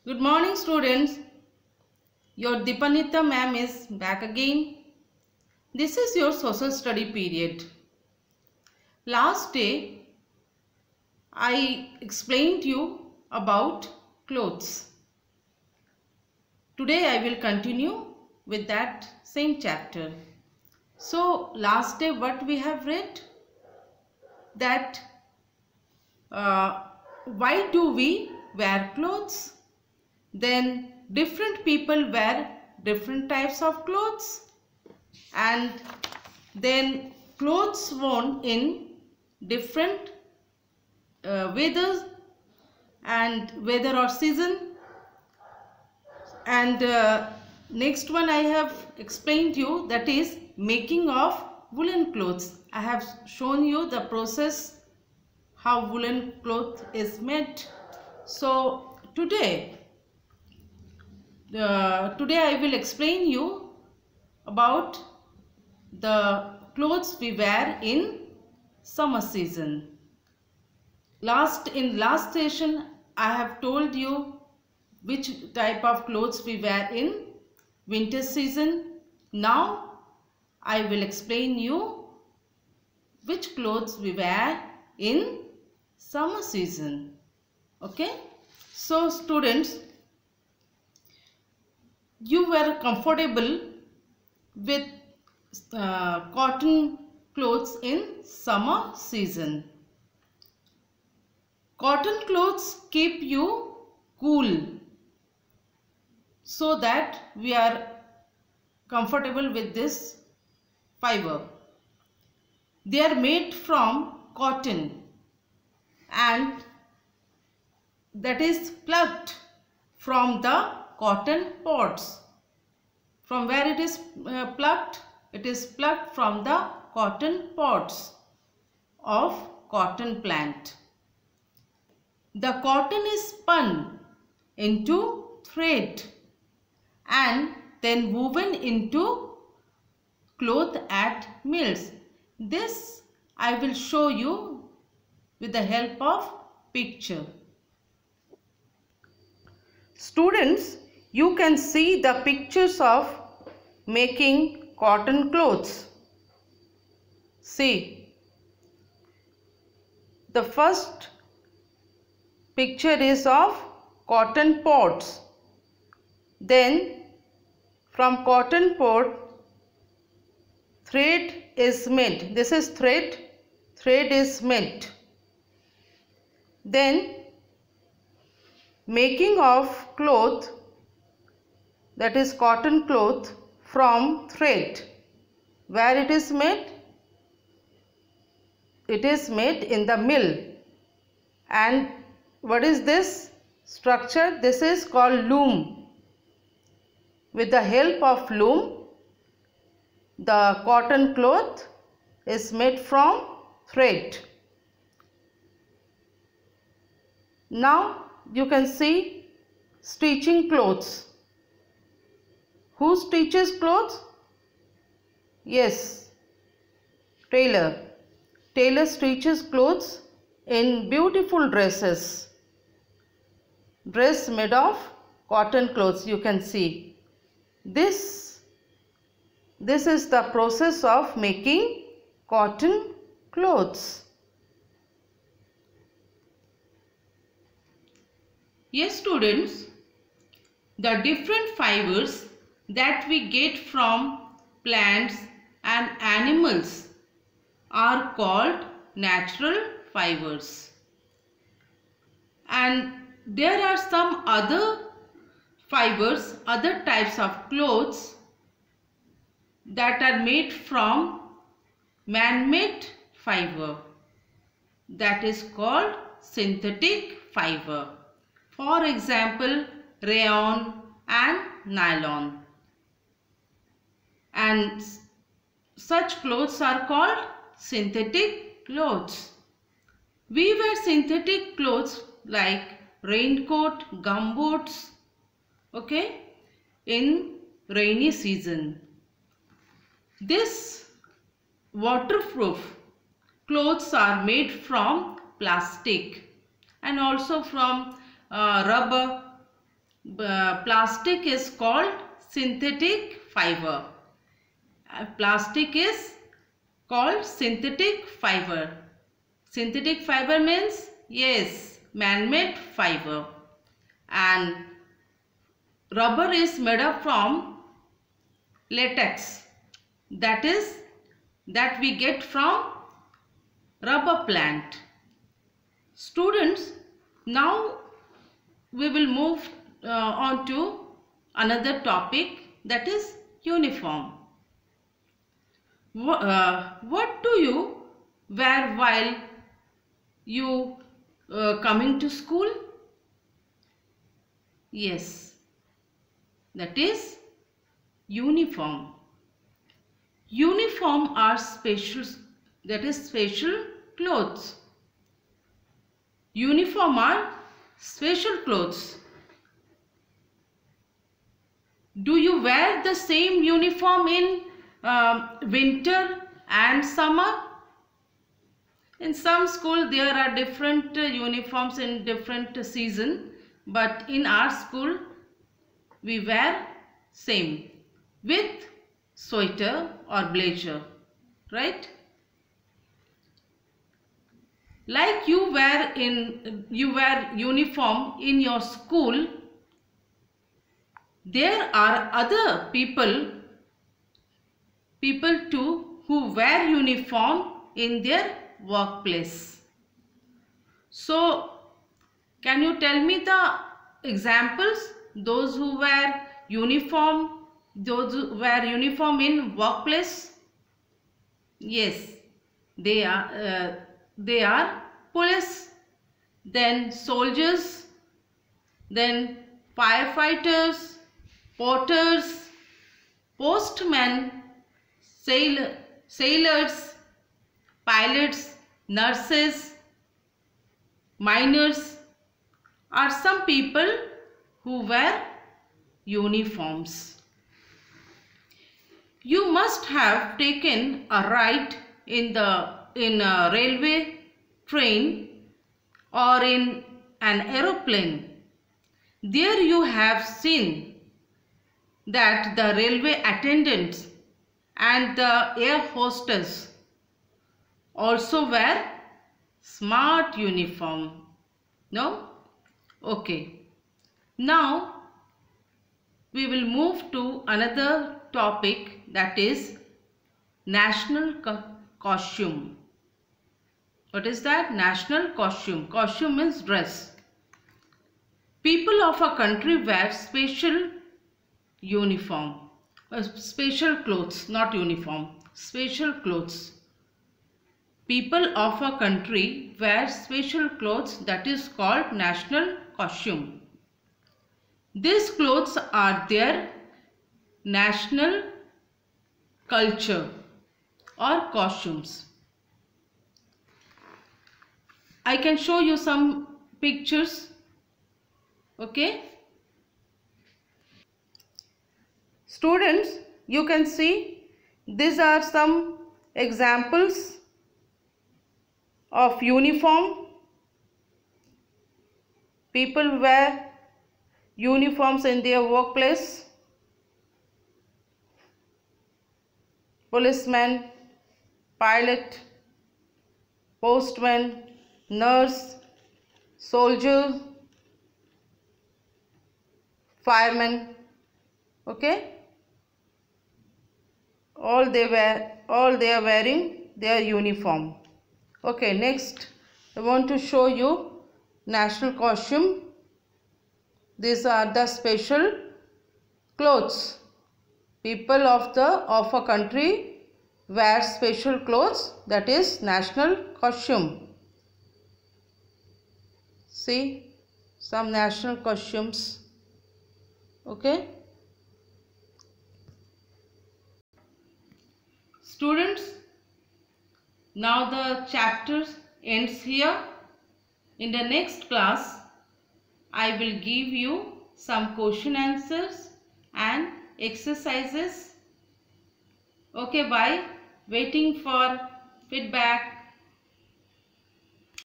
Good morning, students. Your Dipanita ma'am is back again. This is your social study period. Last day I explained you about clothes. Today I will continue with that same chapter. So last day what we have read? That why do we wear clothes? Then different people wear different types of clothes, and then clothes worn in different weather or season. And next one I have explained you, that is making of woolen clothes. I have shown you the process how woolen cloth is made. So today I will explain you about the clothes we wear in summer season. In last session I have told you which type of clothes we wear in winter season. Now I will explain you which clothes we wear in summer season. Okay, so students, you were comfortable with cotton clothes in summer season. Cotton clothes keep you cool, so that we are comfortable with this fiber. They are made from cotton, and that is plucked from the cotton pods. From where it is plucked? It is plucked from the cotton pods of cotton plant. The cotton is spun into thread and then woven into cloth at mills. This I will show you with the help of picture. Students, you can see the pictures of making cotton clothes. See, the first picture is of cotton pods. Then from cotton pod thread is made. This is thread is made. Then making of cloth, that is cotton cloth from thread. Where it is made? It is made in the mill. And what is this structure? This is called loom. With the help of loom, the cotton cloth is made from thread. Now you can see stitching clothes. Who stitches clothes? Yes, tailor. Tailor stitches clothes in beautiful dresses. Dress made of cotton clothes, you can see. This is the process of making cotton clothes. Yes, students, the different fibers that we get from plants and animals are called natural fibers. And there are some other fibers, other types of clothes that are made from man-made fiber, that is called synthetic fiber. For example, rayon and nylon. And such clothes are called synthetic clothes. We wear synthetic clothes like raincoat, gumboots, okay, in rainy season. This waterproof clothes are made from plastic and also from rubber Plastic is called synthetic fiber. Plastic is called synthetic fiber. Synthetic fiber means, yes, man-made fiber. And rubber is made up from latex. That we get from rubber plant. Students, now we will move on to another topic, that is uniform. What do you wear while you coming to school? Yes, that is uniform. Uniform are special clothes. Uniform are special clothes. Do you wear the same uniform in winter and summer? In some school there are different uniforms in different season, but in our school we wear same with sweater or blazer, right? Like you wear uniform in your school, there are other people too who wear uniform in their workplace. So can you tell me the examples? Those who wear uniform in workplace? Yes, they are police, then soldiers, then firefighters, porters, postmen, sailors, pilots, nurses, miners are some people who wear uniforms. You must have taken a ride in a railway train or in an aeroplane. There you have seen that the railway attendants and the air hostess also wear smart uniform. No? Okay. Now we will move to another topic, that is national costume. What is that? National costume. Costume means dress. People of a country wear special uniform. Special clothes, not uniform. Special clothes. People of a country wear special clothes, that is called national costume. These clothes are their national culture or costumes. I can show you some pictures. Okay. Students, you can see these are some examples of uniform. People wear uniforms in their workplace. Policeman, pilot, postman, nurse, soldier, fireman. Okay, all they are wearing their uniform. Okay, next I want to show you national costume. These are the special clothes. People of a country wear special clothes, that is national costume. See some national costumes. Okay. Students, now the chapter ends here. In the next class, I will give you some question answers and exercises. Okay, bye. Waiting for feedback.